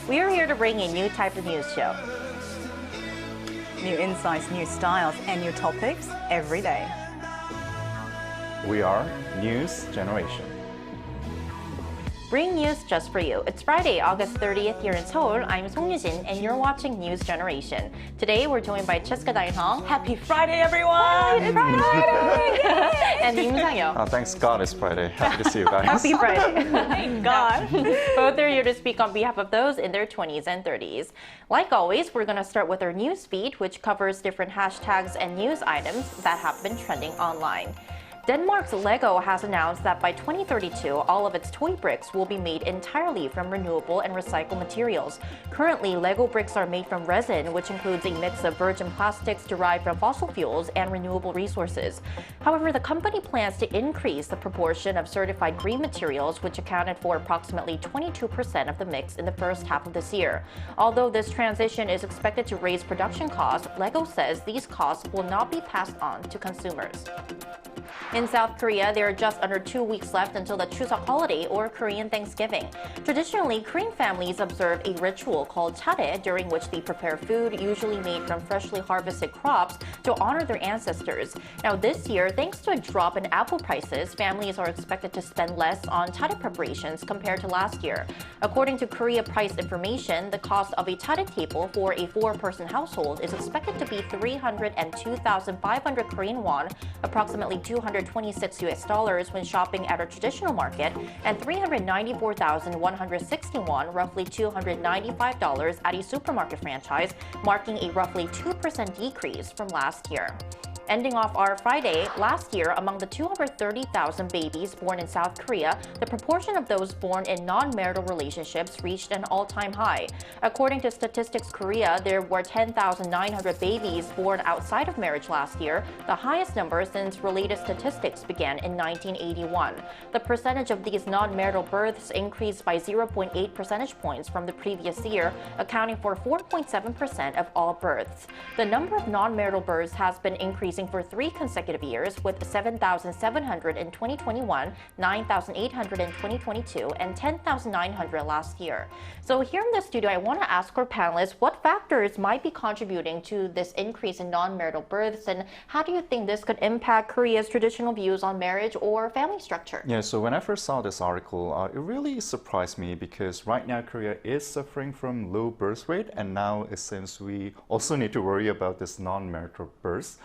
We are here to bring a new type of news show. New insights, new styles, and new topics every day. We are News Generation. Bring news just for you. It's Friday, August 30th here in Seoul. I'm Song Yujin, and you're watching News Generation. Today, we're joined by Cheska Arirang. Happy Friday, everyone! It's Friday! And Im Sang-yeol. Thanks God it's Friday. Happy to see you guys. Happy Friday. Thank God. Both are here to speak on behalf of those in their 20s and 30s. Like always, we're going to start with our news feed, which covers different hashtags and news items that have been trending online. Denmark's Lego has announced that by 2032, all of its toy bricks will be made entirely from renewable and recycled materials. Currently, Lego bricks are made from resin, which includes a mix of virgin plastics derived from fossil fuels and renewable resources. However, the company plans to increase the proportion of certified green materials, which accounted for approximately 22% of the mix in the first half of this year. Although this transition is expected to raise production costs, Lego says these costs will not be passed on to consumers. In South Korea, there are just under 2 weeks left until the Chuseok holiday or Korean Thanksgiving. Traditionally, Korean families observe a ritual called chare, during which they prepare food usually made from freshly harvested crops to honor their ancestors. Now this year, thanks to a drop in apple prices, families are expected to spend less on chare preparations compared to last year. According to Korea Price Information, the cost of a chare table for a 4-person household is expected to be 302,500 Korean won, approximately $226 when shopping at a traditional market, and 394,160 won, roughly $295 at a supermarket franchise, marking a roughly 2% decrease from last year. Ending off our Friday, last year, among the 230,000 babies born in South Korea, the proportion of those born in non-marital relationships reached an all-time high. According to Statistics Korea, there were 10,900 babies born outside of marriage last year, the highest number since related statistics began in 1981. The percentage of these non-marital births increased by 0.8 percentage points from the previous year, accounting for 4.7% of all births. The number of non-marital births has been increasing for 3 consecutive years, with 7,700 in 2021, 9,800 in 2022, and 10,900 last year. So here in the studio, I want to ask our panelists what factors might be contributing to this increase in non-marital births, and how do you think this could impact Korea's traditional views on marriage or family structure? Yeah, so when I first saw this article, it really surprised me because right now Korea is suffering from low birth rate, and now it seems we also need to worry about this non-marital births.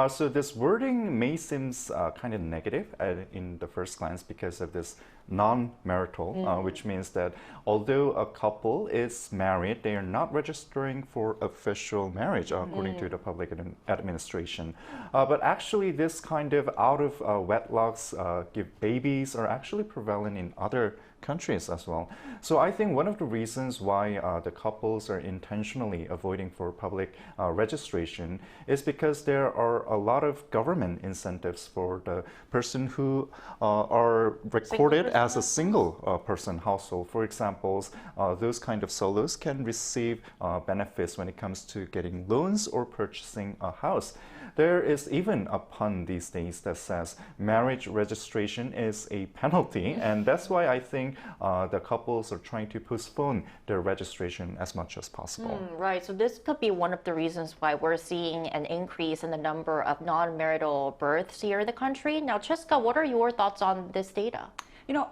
So this wording may seem kind of negative in the first glance because of this non-marital, which means that although a couple is married, they are not registering for official marriage according to the public administration. But actually this kind of out of wedlocks give babies are actually prevalent in other countries as well. So I think one of the reasons why the couples are intentionally avoiding for public registration is because there are a lot of government incentives for the person who are recorded as a single person household. For example, those kind of solos can receive benefits when it comes to getting loans or purchasing a house. There is even a pun these days that says marriage registration is a penalty, and that's why I think the couples are trying to postpone their registration as much as possible. Right, so this could be one of the reasons why we're seeing an increase in the number of non-marital births here in the country. Now, Cheska, what are your thoughts on this data? You know,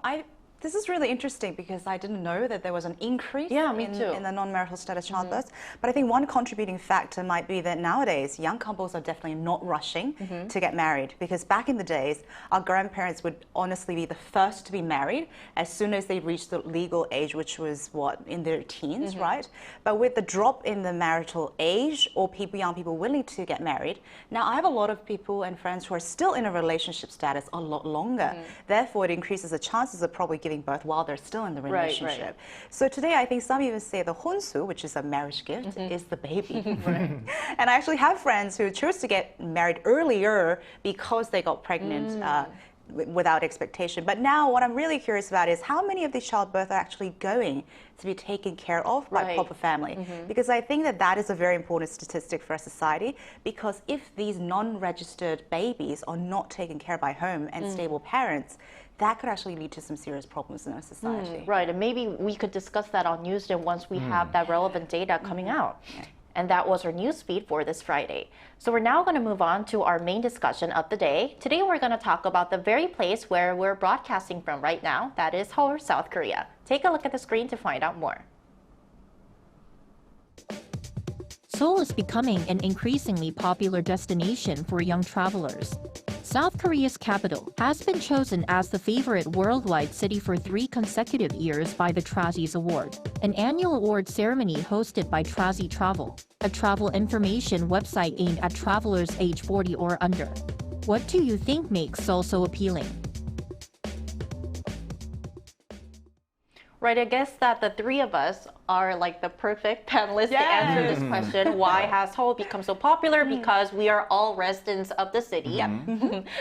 this is really interesting because I didn't know that there was an increase in the non-marital status childbirths. But I think one contributing factor might be that nowadays young couples are definitely not rushing to get married, because back in the days, our grandparents would honestly be the first to be married as soon as they reached the legal age, which was what, in their teens, right? But with the drop in the marital age or young people willing to get married, now I have a lot of people and friends who are still in a relationship status a lot longer. Therefore, it increases the chances of probably giving birth while they're still in the relationship. Right. So today, I think some even say the 혼수, which is a marriage gift, is the baby. And I actually have friends who chose to get married earlier because they got pregnant without expectation. But now what I'm really curious about is how many of these childbirths are actually going to be taken care of by proper family. Because I think that that is a very important statistic for our society, because if these non-registered babies are not taken care of by home and stable parents, that could actually lead to some serious problems in our society. Right, and maybe we could discuss that on Newsday once we have that relevant data coming out. And that was our news feed for this Friday. So we're now going to move on to our main discussion of the day. Today we're going to talk about the very place where we're broadcasting from right now, that is Seoul, South Korea. Take a look at the screen to find out more. Seoul is becoming an increasingly popular destination for young travelers. South Korea's capital has been chosen as the favorite worldwide city for 3 consecutive years by the Trazi's Award, an annual award ceremony hosted by Trazi Travel, a travel information website aimed at travelers age 40 or under. What do you think makes Seoul so appealing? Right, I guess that the three of us are like the perfect panelists to answer this question. Why has Seoul become so popular? Because we are all residents of the city.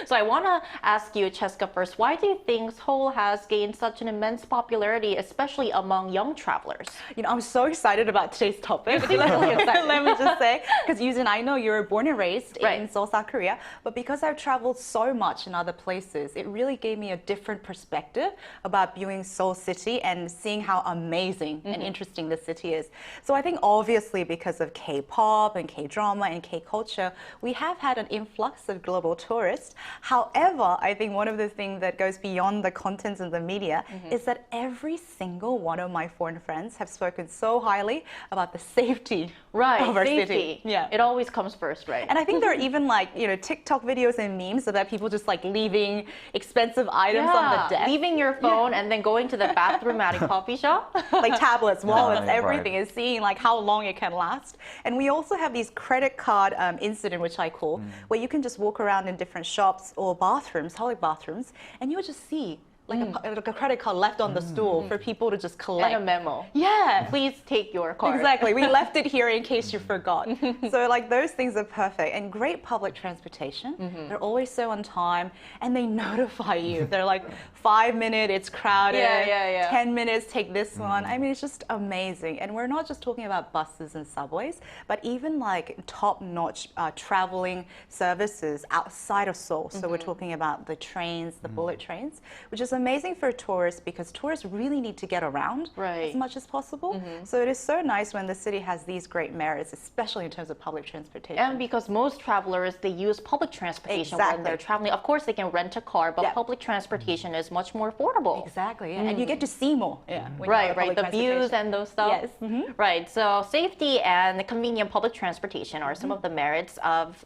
So I want to ask you, Cheska, first, why do you think Seoul has gained such an immense popularity, especially among young travelers? You know, I'm so excited about today's topic. Let me just say, because Yuzin, I know you're born and raised in Seoul, South Korea, but because I've traveled so much in other places, it really gave me a different perspective about viewing Seoul City and seeing how amazing and interesting the city is. So I think obviously because of K-pop and K-drama and K-culture, we have had an influx of global tourists. However, I think one of the things that goes beyond the contents of the media is that every single one of my foreign friends have spoken so highly about the safety of our city. Yeah, it always comes first, right? And I think there are even like, you know, TikTok videos and memes about people just like leaving expensive items on the desk. Leaving your phone and then going to the bathroom at a coffee shop. Like tablets, wallets, everything is seeing like how long it can last. And we also have these credit card incident, which I call, where you can just walk around in different shops or bathrooms, public bathrooms, and you'll just see like a credit card left on the stool for people to just collect. And a memo. Yeah. Please take your card. Exactly. We left it here in case you forgot. So like those things are perfect. And great public transportation. They're always so on time and they notify you. They're like 5 minutes, it's crowded. 10 minutes, take this one. I mean, it's just amazing. And we're not just talking about buses and subways, but even like top-notch traveling services outside of Seoul. So we're talking about the trains, the bullet trains, which is amazing for tourists because tourists really need to get around as much as possible. So it is so nice when the city has these great merits, especially in terms of public transportation. And because most travelers, they use public transportation when they're traveling. Of course, they can rent a car, but public transportation is much more affordable. Exactly, and you get to see more. Right, the views and those stuff. Right, so safety and convenient public transportation are some of the merits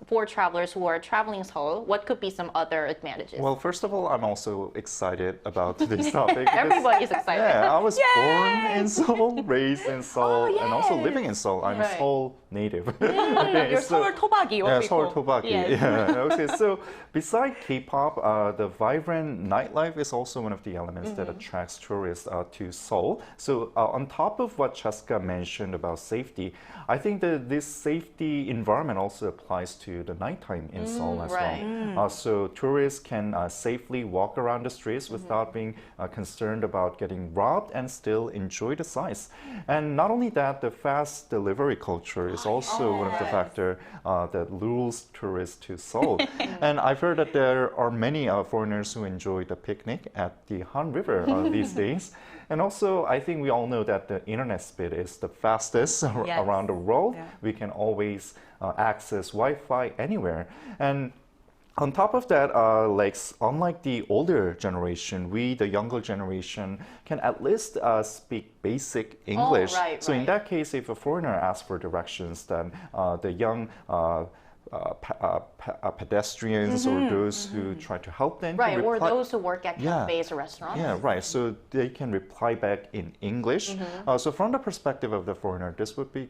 for travelers who are traveling Seoul. What could be some other advantages? Well, first of all, I'm also excited about this topic. Everybody's excited. Yeah, I was born in Seoul, raised in Seoul, and also living in Seoul. I'm a Seoul native. You're Seoul Tobagi. Yeah, Seoul Tobagi. Yeah. Okay, so beside K-pop, the vibrant nightlife is also one of the elements that attracts tourists to Seoul. So on top of what Cheska mentioned about safety, I think that this safety environment also applies to the nighttime in Seoul as well. So tourists can safely walk around the streets without being concerned about getting robbed and still enjoy the sights. And not only that, the fast delivery culture is also one of the factors that lures tourists to Seoul. And I've heard that there are many foreigners who enjoy the picnic at the Han River these days. And also, I think we all know that the internet speed is the fastest around the world. We can always access Wi-Fi anywhere. And on top of that, unlike the older generation, we, the younger generation, can at least speak basic English. So in that case, if a foreigner asks for directions, then the young pedestrians or those who try to help them. Or those who work at cafes or restaurants. Yeah, right. So they can reply back in English. So from the perspective of the foreigner, this would be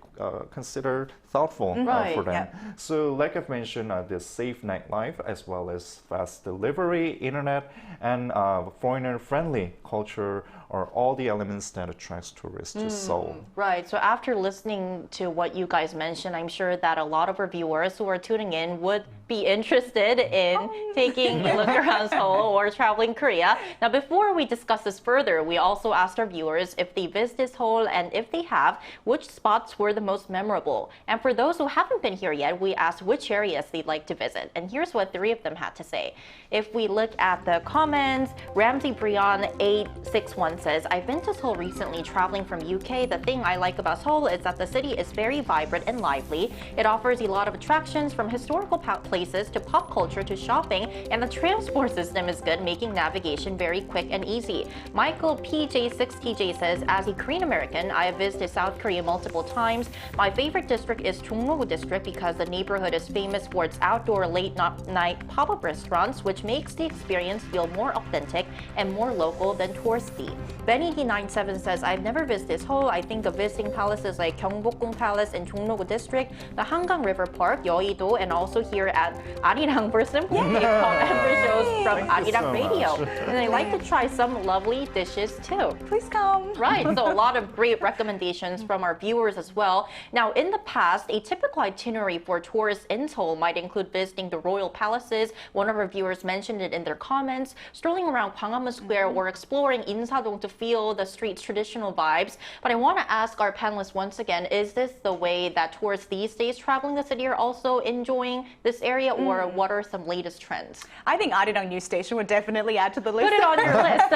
considered thoughtful for them. So like I've mentioned, the safe nightlife as well as fast delivery, internet, and foreigner-friendly culture are all the elements that attracts tourists to Seoul. Right. So after listening to what you guys mentioned, I'm sure that a lot of our viewers who are tuning in would be interested in taking a look around Seoul or traveling Korea. Now, before we discuss this further, we also asked our viewers if they visited Seoul, and if they have, which spots were the most memorable. And for those who haven't been here yet, we asked which areas they'd like to visit. And here's what 3 of them had to say. If we look at the comments, Ramsey Brion 861 says, I've been to Seoul recently traveling from UK. The thing I like about Seoul is that the city is very vibrant and lively. It offers a lot of attractions from historical places to pop culture to shopping, and the transport system is good, making navigation very quick and easy. Michael PJ6TJ says, as a Korean American, I have visited South Korea multiple times. My favorite district is Jongno-gu district because the neighborhood is famous for its outdoor late night pop-up restaurants, which makes the experience feel more authentic and more local than touristy. Benny D97 says, I've never visited Seoul. I think of visiting palaces like Gyeongbokgung Palace in Jongno-gu district, the Hangang River Park, Yeouido, and also here at Arirang for simply cover shows from Arirang Radio. And I like to try some lovely dishes too. Please come. Right, so a lot of great recommendations from our viewers as well. Now, in the past, a typical itinerary for tourists in Seoul might include visiting the royal palaces. One of our viewers mentioned it in their comments, strolling around Gwanghwamun Square or exploring Insadong to feel the street's traditional vibes. But I want to ask our panelists once again, is this the way that tourists these days traveling the city are also enjoying this area, or what are some latest trends? I think Arirang News Station would definitely add to the list. Put it on your list.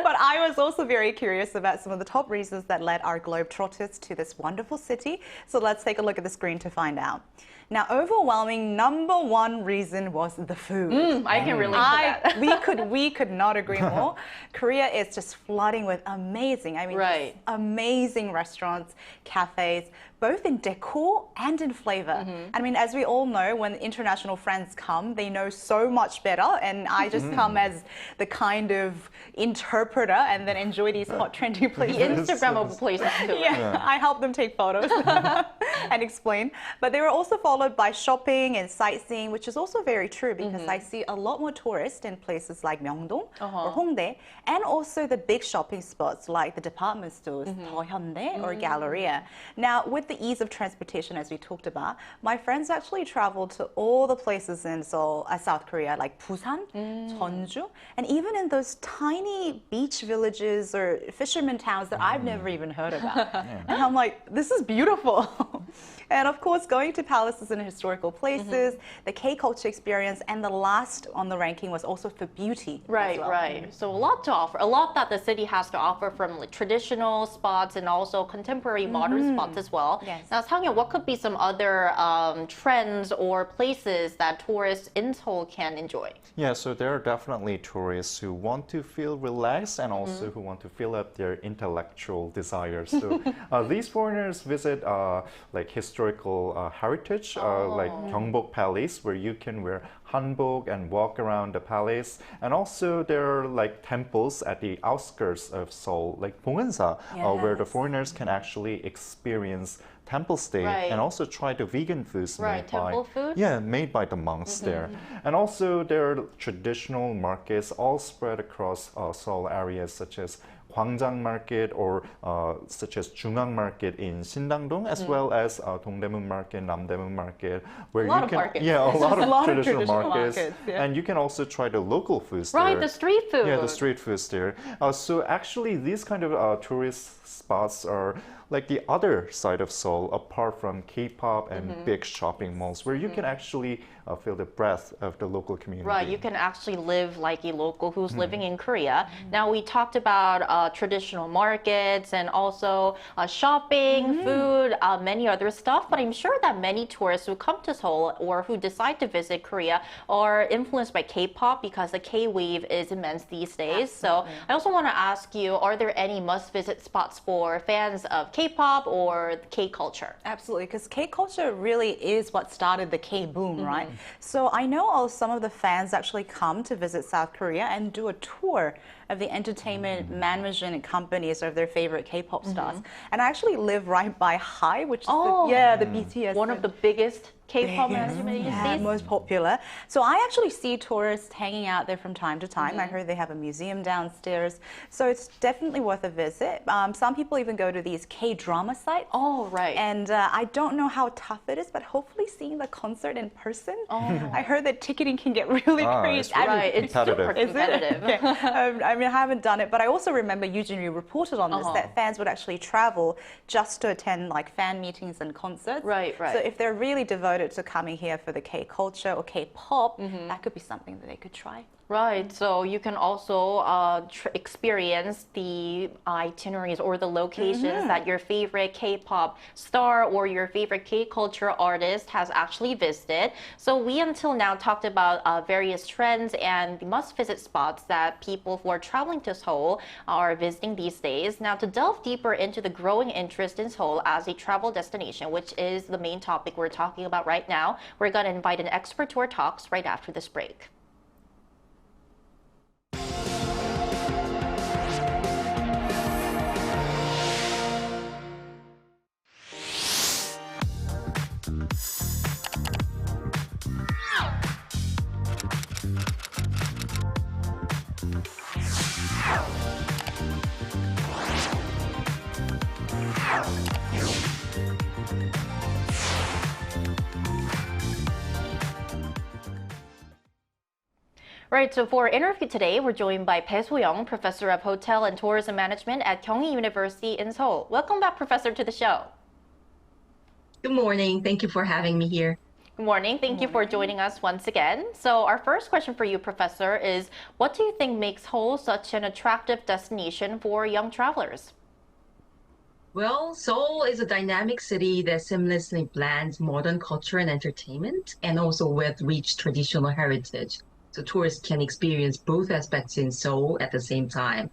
But I was also very curious about some of the top reasons that led our Globetrotters to this wonderful city. So let's take a look at the screen to find out. Now, overwhelming #1 reason was the food. I can relate to that. We could not agree more. Korea is just flooding with amazing, right, amazing restaurants, cafes, both in decor and in flavor. I mean, as we all know, when international friends come, they know so much better, and I just come as the kind of interpreter and then enjoy these hot, trendy places. The Instagrammable places too. Yeah, I help them take photos and explain. But they were also followed by shopping and sightseeing, which is also very true because I see a lot more tourists in places like Myeongdong or Hongdae, and also the big shopping spots like the department stores, Hyundai or Galleria. Now, with the ease of transportation, as we talked about, my friends actually traveled to all the places in Seoul, South Korea, like Busan, Jeonju, and even in those tiny beach villages or fishermen towns that I've never even heard about. And I'm like, this is beautiful. And of course, going to palaces and historical places, the K-culture experience, and the last on the ranking was also for beauty. Right, right. So a lot to offer, a lot that the city has to offer, from like traditional spots and also contemporary modern spots as well. Yes. Now, Sang-yeon, what could be some other trends or places that tourists in Seoul can enjoy? Yeah, so there are definitely tourists who want to feel relaxed and also who want to fill up their intellectual desires. So these foreigners visit like historical heritage, like Gyeongbok Palace, where you can wear hanbok and walk around the palace. And also there are like temples at the outskirts of Seoul, like Bongwonsa, where the foreigners can actually experience temple stay and also try the vegan foods made by the monks there. And also there are traditional markets all spread across Seoul areas such as Gwangjang Market or such as Jungang Market in Sindangdong, as well as Dongdaemun Market, Namdaemun Market, where a lot of traditional markets. And you can also try the local foods there. Right, the street food. Yeah, the street foods there. So actually, these kind of tourist spots are like the other side of Seoul, apart from K-pop and big shopping malls, where you can actually feel the breath of the local community. Right, you can actually live like a local who's living in Korea. Now, we talked about traditional markets and also shopping, food, many other stuff, but I'm sure that many tourists who come to Seoul or who decide to visit Korea are influenced by K-pop because the K-wave is immense these days. So I also want to ask you, are there any must-visit spots for fans of K-pop or K-culture? Absolutely, because K-culture really is what started the K-boom, right? So I know some of the fans actually come to visit South Korea and do a tour of the entertainment management companies of their favorite K-pop stars. And I actually live right by HYBE, which is the BTS. One of the biggest K-pop management agencies? Yeah, most popular. So I actually see tourists hanging out there from time to time. I heard they have a museum downstairs. So it's definitely worth a visit. Some people even go to these K-drama sites. Oh, right. And I don't know how tough it is, but hopefully seeing the concert in person. I heard that ticketing can get really crazy. Right, it's super competitive. competitive. I mean, I haven't done it, but I also remember Eugene reported on this, that fans would actually travel just to attend like fan meetings and concerts. Right. So if they're really devoted to coming here for the K culture or K-pop, that could be something that they could try. Right, so you can also experience the itineraries or the locations that your favorite K-pop star or your favorite K-culture artist has actually visited. So we until now talked about various trends and must-visit spots that people who are traveling to Seoul are visiting these days. Now, to delve deeper into the growing interest in Seoul as a travel destination, which is the main topic we're talking about right now, we're going to invite an expert to our talks right after this break. Right, so for our interview today, we're joined by Bae So-young, Professor of Hotel and Tourism Management at Kyunghee University in Seoul. Welcome back, Professor, to the show. Good morning. Thank you for having me here. Good morning. Thank you for joining us once again. So our first question for you, Professor, is what do you think makes Seoul such an attractive destination for young travelers? Well, Seoul is a dynamic city that seamlessly blends modern culture and entertainment, and also with rich traditional heritage. So tourists can experience both aspects in Seoul at the same time.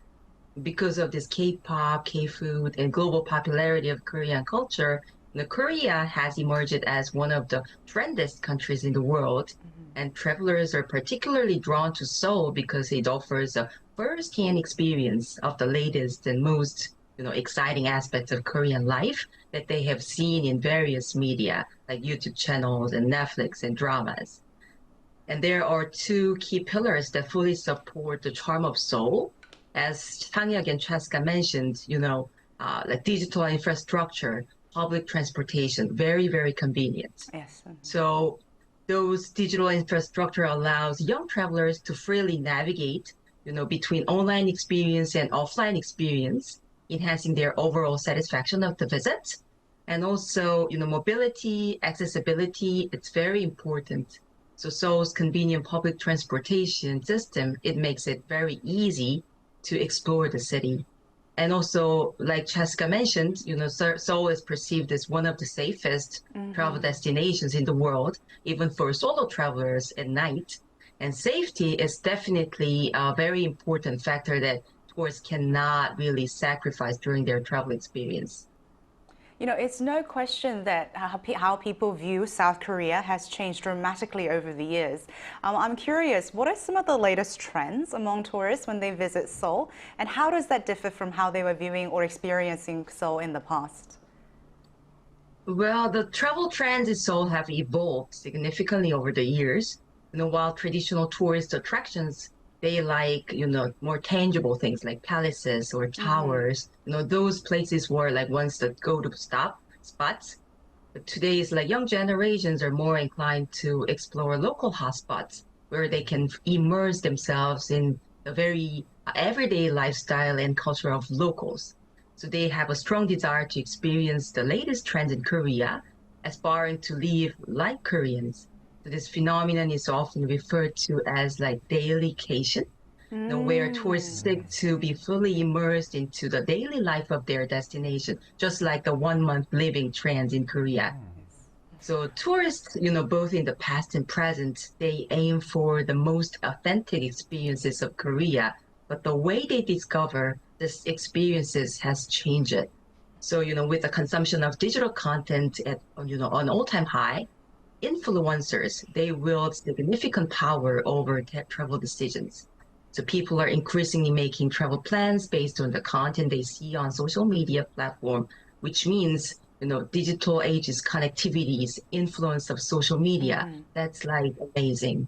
Because of this K-pop, K-food, and global popularity of Korean culture, Korea has emerged as one of the trendiest countries in the world. And travelers are particularly drawn to Seoul because it offers a first-hand experience of the latest and most exciting aspects of Korean life that they have seen in various media, like YouTube channels and Netflix and dramas. And there are two key pillars that fully support the charm of Seoul. As Sang-hyuk and Chaska mentioned, like digital infrastructure, public transportation, very, very convenient. Yes. So those digital infrastructure allows young travelers to freely navigate, between online experience and offline experience, enhancing their overall satisfaction of the visit. And also, mobility, accessibility, it's very important. So Seoul's convenient public transportation system, it makes it very easy to explore the city. And also, like Chaska mentioned, Seoul is perceived as one of the safest travel destinations in the world, even for solo travelers at night. And safety is definitely a very important factor that tourists cannot really sacrifice during their travel experience. It's no question that how people view South Korea has changed dramatically over the years. I'm curious, what are some of the latest trends among tourists when they visit Seoul, and how does that differ from how they were viewing or experiencing Seoul in the past? Well, the travel trends in Seoul have evolved significantly over the years. While traditional tourist attractions, they like, more tangible things like palaces or towers. Those places were like once the go-to spots. But today's like young generations are more inclined to explore local hotspots where they can immerse themselves in the very everyday lifestyle and culture of locals. So they have a strong desire to experience the latest trends in Korea, aspiring to live like Koreans. So this phenomenon is often referred to as like dailycation, where tourists seek to be fully immersed into the daily life of their destination, just like the 1-month living trends in Korea. So tourists, both in the past and present, they aim for the most authentic experiences of Korea, but the way they discover these experiences has changed. So, with the consumption of digital content at, an all-time high, influencers, they wield significant power over travel decisions. So people are increasingly making travel plans based on the content they see on social media platform, which means digital age's connectivities, influence of social media. That's like amazing.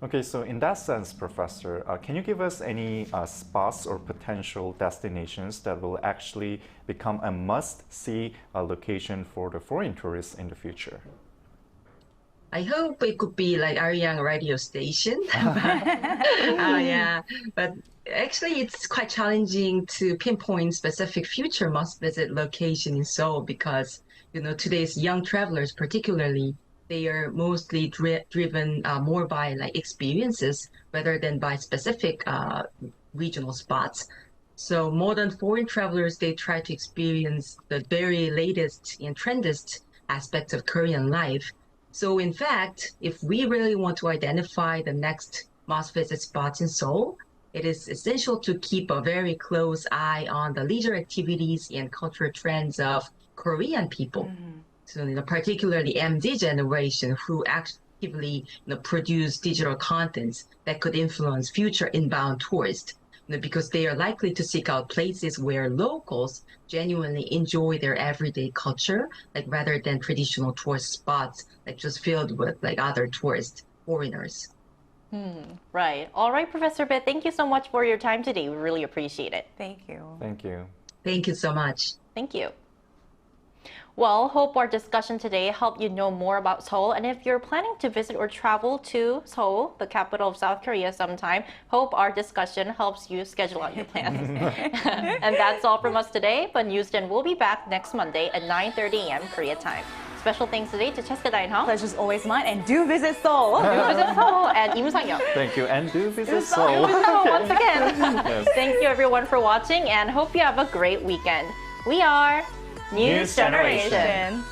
Okay, so in that sense, Professor, can you give us any spots or potential destinations that will actually become a must-see location for the foreign tourists in the future? I hope it could be like Arirang radio station. Yeah, but actually it's quite challenging to pinpoint specific future must-visit location in Seoul because, today's young travelers particularly, they are mostly driven more by like experiences rather than by specific regional spots. So modern foreign travelers, they try to experience the very latest and trendiest aspects of Korean life. So in fact, if we really want to identify the next must-visit spots in Seoul, it is essential to keep a very close eye on the leisure activities and cultural trends of Korean people. So, particularly MZ generation who actively produce digital contents that could influence future inbound tourists, because they are likely to seek out places where locals genuinely enjoy their everyday culture, like rather than traditional tourist spots, like just filled with like other tourist foreigners. Right. All right, Professor Bit, thank you so much for your time today. We really appreciate it. Thank you. Thank you. Thank you so much. Thank you. Well, hope our discussion today helped you know more about Seoul. And if you're planning to visit or travel to Seoul, the capital of South Korea sometime, hope our discussion helps you schedule out your plans. And that's all from us today. But Newsden will be back next Monday at 9:30 a.m. Korea time. Special thanks today to Cheska Dainha. Pleasure's always mine, and do visit Seoul. Do visit Seoul, and Im Sang-yeon. Thank you, and do visit Seoul. Once again. Yes. Thank you everyone for watching, and hope you have a great weekend. We are News Generation.